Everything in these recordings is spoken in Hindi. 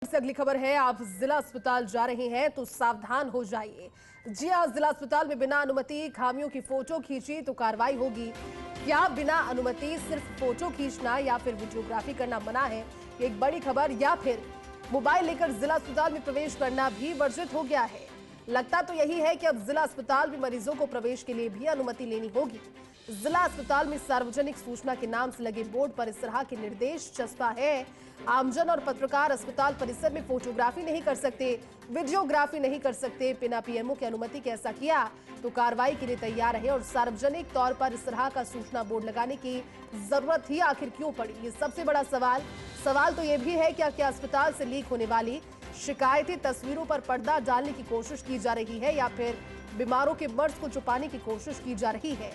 से अगली खबर है, आप जिला अस्पताल जा रहे हैं तो सावधान हो जाइए। जी हां, जिला अस्पताल में बिना अनुमति खामियों की फोटो खींची तो कार्रवाई होगी। क्या बिना अनुमति सिर्फ फोटो खींचना या फिर वीडियोग्राफी करना मना है? एक बड़ी खबर। या फिर मोबाइल लेकर जिला अस्पताल में प्रवेश करना भी वर्जित हो गया है। लगता तो यही है कि अब जिला अस्पताल में मरीजों को प्रवेश के लिए भी अनुमति लेनी होगी। जिला अस्पताल में सार्वजनिक सूचना के नाम से लगे बोर्ड पर इस तरह के निर्देश चस्पा है। आमजन और पत्रकार अस्पताल परिसर में फोटोग्राफी नहीं कर सकते, वीडियोग्राफी नहीं कर सकते। बिना पीएमओ की अनुमति के ऐसा किया तो कार्रवाई के लिए तैयार है। और सार्वजनिक तौर पर इस तरह का सूचना बोर्ड लगाने की जरूरत ही आखिर क्यों पड़ी, ये सबसे बड़ा सवाल तो ये भी है कि क्या अस्पताल से लीक होने वाली शिकायती तस्वीरों पर पर्दा डालने की कोशिश की जा रही है या फिर बीमारों के मर्ज को छुपाने की कोशिश की जा रही है।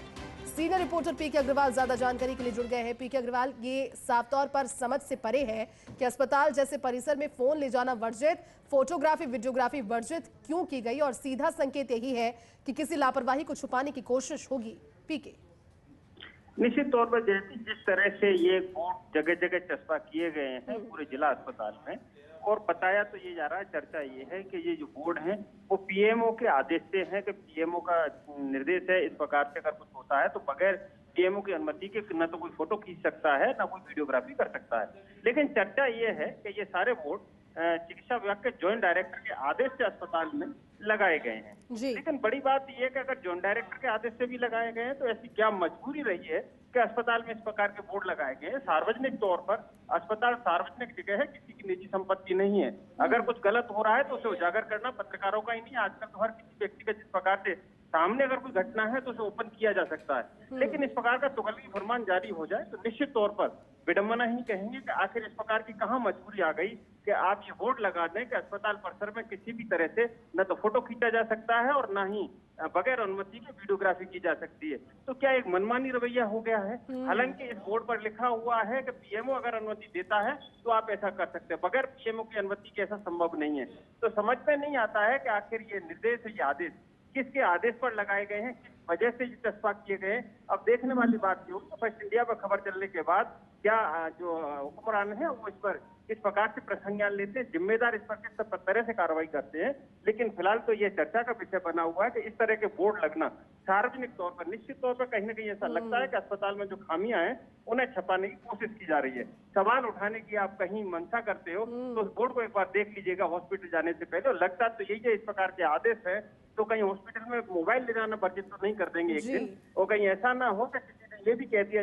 सीनियर रिपोर्टर पीके अग्रवाल ज्यादा जानकारी के लिए जुड़ गए हैं। पीके अग्रवाल, ये साफ तौर पर समझ से परे है कि अस्पताल जैसे परिसर में फोन ले जाना वर्जित, फोटोग्राफी वीडियोग्राफी वर्जित क्यों की गई, और सीधा संकेत यही है कि किसी लापरवाही को छुपाने की कोशिश होगी। पीके, निश्चित तौर पर जैसे जिस तरह से ये बोर्ड जगह जगह चस्पा किए गए हैं पूरे जिला अस्पताल में, और बताया तो ये जा रहा है, चर्चा ये है कि ये जो बोर्ड है वो पीएमओ के आदेश से है, कि पीएमओ का निर्देश है इस प्रकार से अगर कुछ होता है तो बगैर पीएमओ की अनुमति के न तो कोई फोटो खींच सकता है न कोई वीडियोग्राफी कर सकता है। लेकिन चर्चा ये है कि ये सारे बोर्ड चिकित्सा विभाग के ज्वाइंट डायरेक्टर के आदेश से अस्पताल में लगाए गए हैं। लेकिन बड़ी बात यह है कि अगर ज्वाइंट डायरेक्टर के आदेश से भी लगाए गए हैं तो ऐसी क्या मजबूरी रही है कि अस्पताल में इस प्रकार के बोर्ड लगाए गए हैं। सार्वजनिक तौर पर अस्पताल सार्वजनिक जगह है, किसी की निजी संपत्ति नहीं है। अगर कुछ गलत हो रहा है तो उसे उजागर करना पत्रकारों का ही नहीं, आजकल तो हर किसी व्यक्ति का जिस प्रकार से सामने अगर कोई घटना है तो उसे ओपन किया जा सकता है। लेकिन इस प्रकार का तुगलकी फरमान जारी हो जाए तो निश्चित तौर पर विडंबना ही कहेंगे कि आखिर इस प्रकार की कहां मजबूरी आ गई कि आप ये बोर्ड लगा दें कि अस्पताल परिसर में किसी भी तरह से न तो फोटो खींचा जा सकता है और न ही बगैर अनुमति के वीडियोग्राफी की जा सकती है। तो क्या एक मनमानी रवैया हो गया है? हालांकि इस बोर्ड पर लिखा हुआ है कि पीएमओ अगर अनुमति देता है तो आप ऐसा कर सकते हैं, बगैर पीएमओ की अनुमति के ऐसा संभव नहीं है। तो समझ में नहीं आता है कि आखिर ये निर्देश, ये आदेश किसके आदेश पर लगाए गए हैं, किस वजह से ये चस्पा किए गए हैं। अब देखने वाली बात ये होगी फर्स्ट इंडिया पर खबर चलने के बाद क्या जो हुक्मरान है वो इस पर किस प्रकार से प्रसंज्ञान लेते हैं, जिम्मेदार इस पर किस तरह से कार्रवाई करते हैं। लेकिन फिलहाल तो ये चर्चा का विषय बना हुआ है कि इस तरह के बोर्ड लगना सार्वजनिक तौर पर निश्चित तौर पर कहीं ना कहीं ऐसा लगता है कि अस्पताल में जो खामियां हैं उन्हें छुपाने की कोशिश की जा रही है। सवाल उठाने की आप कहीं मंशा करते हो तो उस बोर्ड को एक बार देख लीजिएगा हॉस्पिटल जाने से पहले। और लगता तो यही है, इस प्रकार के आदेश है तो कहीं हॉस्पिटल में मोबाइल ले जाना वर्जित तो नहीं कर देंगे एक दिन, और कहीं ऐसा ना हो कि किसी ने ये भी कह दिया